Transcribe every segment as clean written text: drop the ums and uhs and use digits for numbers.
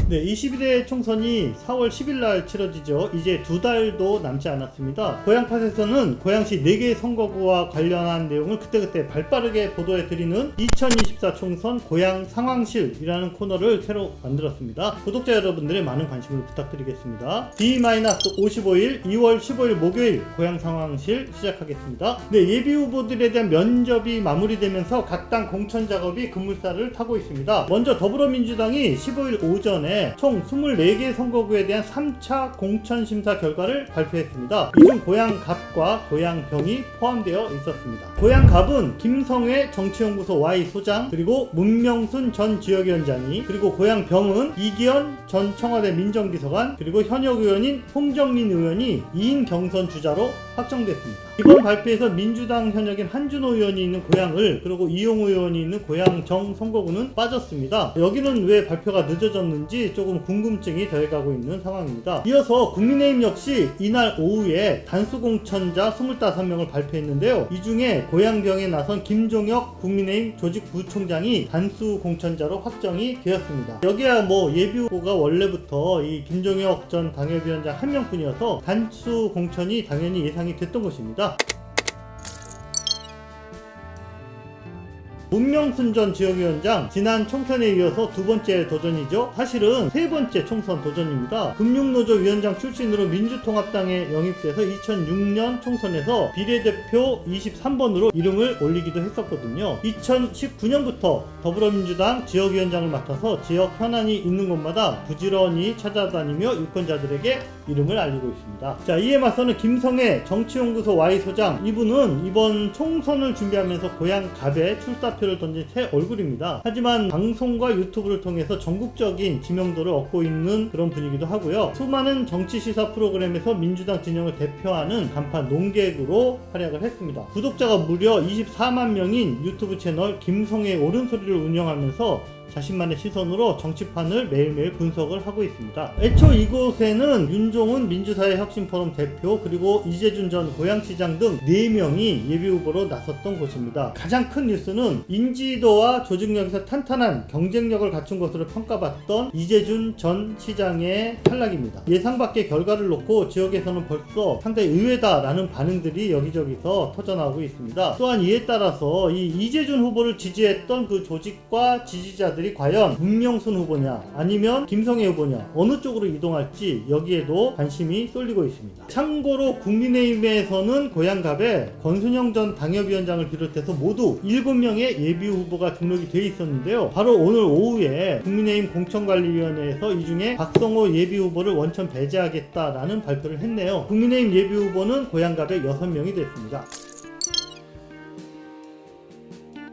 네, 22대 총선이 4월 10일날 치러지죠. 이제 2달도 남지 않았습니다. 고양팟에서는 고양시 4개 선거구와 관련한 내용을 그때그때 발빠르게 보도해드리는 2024 총선 고양 상황실이라는 코너를 새로 만들었습니다. 구독자 여러분들의 많은 관심을 부탁드리겠습니다. D-55일 2월 15일 목요일 고양 상황실 시작하겠습니다. 네, 예비 후보들에 대한 면접이 마무리되면서 각 당 공천 작업이 급물살을 타고 있습니다. 먼저 더불어민주당이 15일 오전에 총 24개 선거구에 대한 3차 공천심사 결과를 발표했습니다. 이 중 고양갑과 고양병이 포함되어 있었습니다. 고양갑은 김성회 정치연구소 Y 소장, 그리고 문명순 전 지역위원장이, 그리고 고양병은 이기현 전 청와대 민정비서관, 그리고 현역 의원인 홍정민 의원이 2인 경선 주자로 확정됐습니다. 이번 발표에서 민주당 현역인 한준호 의원이 있는 고양을, 그리고 이용우 의원이 있는 고양정 선거구는 빠졌습니다. 여기는 왜 발표가 늦어졌는지 조금 궁금증이 더해가고 있는 상황입니다. 이어서 국민의힘 역시 이날 오후에 단수공천자 25명을 발표했는데요. 이 중에 고양병에 나선 김종혁 국민의힘 조직부총장이 단수공천자로 확정이 되었습니다. 여기야 예비후보가 원래부터 이 김종혁 전 당협위원장 한 명뿐이어서 단수공천이 당연히 예상이 됐던 것입니다. 문명순 전 지역위원장, 지난 총선에 이어서 2번째 도전이죠. 사실은 3번째 총선 도전입니다. 금융노조 위원장 출신으로 민주통합당에 영입돼서 2006년 총선에서 비례대표 23번으로 이름을 올리기도 했었거든요. 2019년부터 더불어민주당 지역위원장을 맡아서 지역 현안이 있는 곳마다 부지런히 찾아다니며 유권자들에게 이름을 알리고 있습니다. 자, 이에 맞서는 김성회 정치연구소 Y 소장, 이분은 이번 총선을 준비하면서 고양갑에 출사표를 던진 새 얼굴입니다. 하지만 방송과 유튜브를 통해서 전국적인 지명도를 얻고 있는 그런 분이기도 하고요. 수많은 정치 시사 프로그램에서 민주당 진영을 대표하는 간판 농객으로 활약을 했습니다. 구독자가 무려 24만 명인 유튜브 채널 김성회의 옳은소리를 운영하면서 자신만의 시선으로 정치판을 매일매일 분석을 하고 있습니다. 애초 이곳에는 윤종훈 민주사회 혁신포럼 대표, 그리고 이재준 전 고양시장 등 4명이 예비후보로 나섰던 곳입니다. 가장 큰 뉴스는 인지도와 조직력에서 탄탄한 경쟁력을 갖춘 것으로 평가받던 이재준 전 시장의 탈락입니다. 예상 밖의 결과를 놓고 지역에서는 벌써 상당히 의외다라는 반응들이 여기저기서 터져나오고 있습니다. 또한 이에 따라서 이 이재준 후보를 지지했던 그 조직과 지지자들이 과연 문명순 후보냐 아니면 김성회 후보냐 어느 쪽으로 이동할지 여기에도 관심이 쏠리고 있습니다. 참고로 국민의힘에서는 고양갑에 권순영 전 당협위원장을 비롯해서 모두 7명의 예비 후보가 등록이 되어 있었는데요. 바로 오늘 오후에 국민의힘 공천관리위원회에서 이 중에 박성호 예비 후보를 원천 배제하겠다라는 발표를 했네요. 국민의힘 예비 후보는 고양갑에 6명이 됐습니다.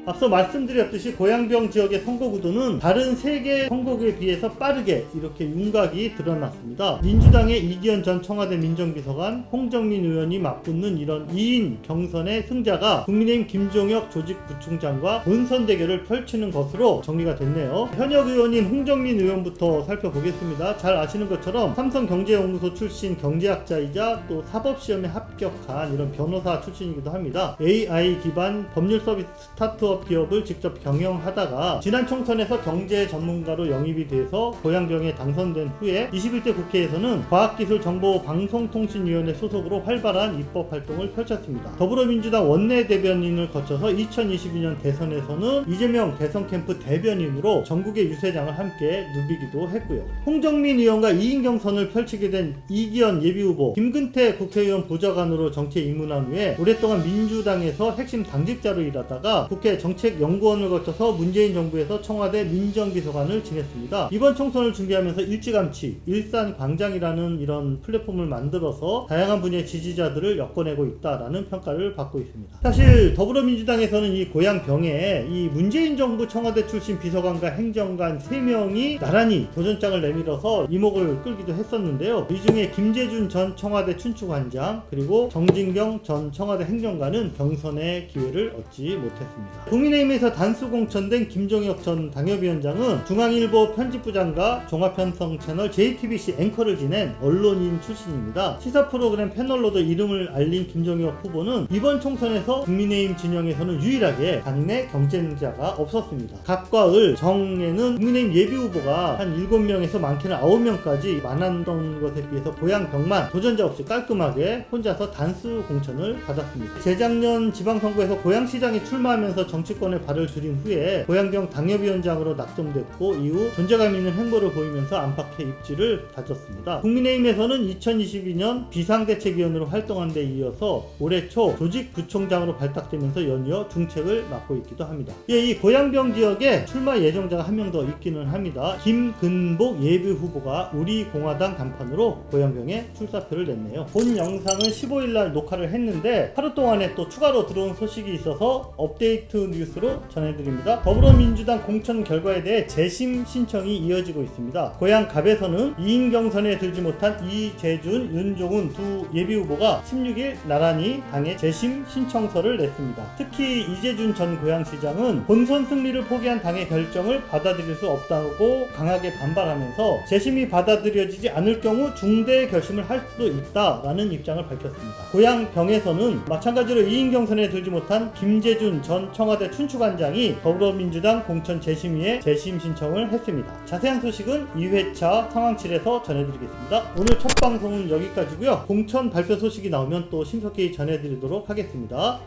앞서 말씀드렸듯이 고양병 지역의 선거구도는 다른 3개 선거구에 비해서 빠르게 이렇게 윤곽이 드러났습니다. 민주당의 이기현 전 청와대 민정비서관, 홍정민 의원이 맞붙는 이런 2인 경선의 승자가 국민의힘 김종혁 조직부총장과 본선 대결을 펼치는 것으로 정리가 됐네요. 현역 의원인 홍정민 의원부터 살펴보겠습니다. 잘 아시는 것처럼 삼성경제연구소 출신 경제학자이자 또 사법시험에 합격한 이런 변호사 출신이기도 합니다. AI 기반 법률 서비스 스타트업 기업을 직접 경영하다가 지난 총선에서 경제 전문가로 영입이 돼서 고양병에 당선된 후에 21대 국회에서는 과학기술정보방송통신위원회 소속으로 활발한 입법 활동을 펼쳤습니다. 더불어민주당 원내대변인을 거쳐서 2022년 대선에서는 이재명 대선 캠프 대변인으로 전국의 유세장을 함께 누비기도 했고요. 홍정민 의원과 2인 경선을 펼치게 된 이기현 예비후보, 김근태 국회의원 보좌관으로 정치에 입문한 후에 오랫동안 민주당에서 핵심 당직자로 일하다가 국회 정책연구원을 거쳐서 문재인 정부에서 청와대 민정비서관을 지냈습니다. 이번 총선을 준비하면서 일찌감치 일산광장이라는 이런 플랫폼을 만들어서 다양한 분야의 지지자들을 엮어내고 있다라는 평가를 받고 있습니다. 사실 더불어민주당에서는 이 고양병에 이 문재인 정부 청와대 출신 비서관과 행정관 3명이 나란히 도전장을 내밀어서 이목을 끌기도 했었는데요. 이 중에 김재준 전 청와대 춘추관장, 그리고 정진경 전 청와대 행정관은 경선의 기회를 얻지 못했습니다. 국민의힘에서 단수 공천된 김종혁 전 당협위원장은 중앙일보 편집부장과 종합편성 채널 JTBC 앵커를 지낸 언론인 출신입니다. 시사 프로그램 패널로도 이름을 알린 김종혁 후보는 이번 총선에서 국민의힘 진영에서는 유일하게 당내 경쟁자가 없었습니다. 갑과 을, 정에는 국민의힘 예비후보가 한 7명에서 많게는 9명까지 많았던 것에 비해서 고양병만 도전자 없이 깔끔하게 혼자서 단수 공천을 받았습니다. 재작년 지방선거에서 고양시장에 출마하면서 정치권에 발을 들인 후에 고양병 당협위원장으로 낙점됐고 이후 존재감 있는 행보를 보이면서 안팎의 입지를 다졌습니다. 국민의힘에서는 2022년 비상대책위원으로 활동한 데 이어서 올해 초 조직부총장으로 발탁되면서 연이어 중책을 맡고 있기도 합니다. 이 고양병 지역에 출마 예정자가 한 명 더 있기는 합니다. 김근복 예비후보가 우리공화당 간판으로 고양병에 출사표를 냈네요. 본 영상은 15일날 녹화를 했는데 하루 동안에 또 추가로 들어온 소식이 있어서 업데이트 뉴스로 전해드립니다. 더불어민주당 공천 결과에 대해 재심 신청이 이어지고 있습니다. 고양갑에서는 2인 경선에 들지 못한 이재준, 윤종훈 두 예비후보가 16일 나란히 당에 재심 신청서를 냈습니다. 특히 이재준 전 고양시장은 본선 승리를 포기한 당의 결정을 받아들일 수 없다고 강하게 반발하면서 재심이 받아들여지지 않을 경우 중대 결심을 할 수도 있다라는 입장을 밝혔습니다. 고양병에서는 마찬가지로 2인 경선에 들지 못한 김재준 전 청와대 춘추관장이 더불어민주당 공천 재심위에 재심 신청을 했습니다. 자세한 소식은 2회차 상황실에서 전해드리겠습니다. 오늘 첫 방송은 여기까지고요. 공천 발표 소식이 나오면 또 신속히 전해드리도록 하겠습니다.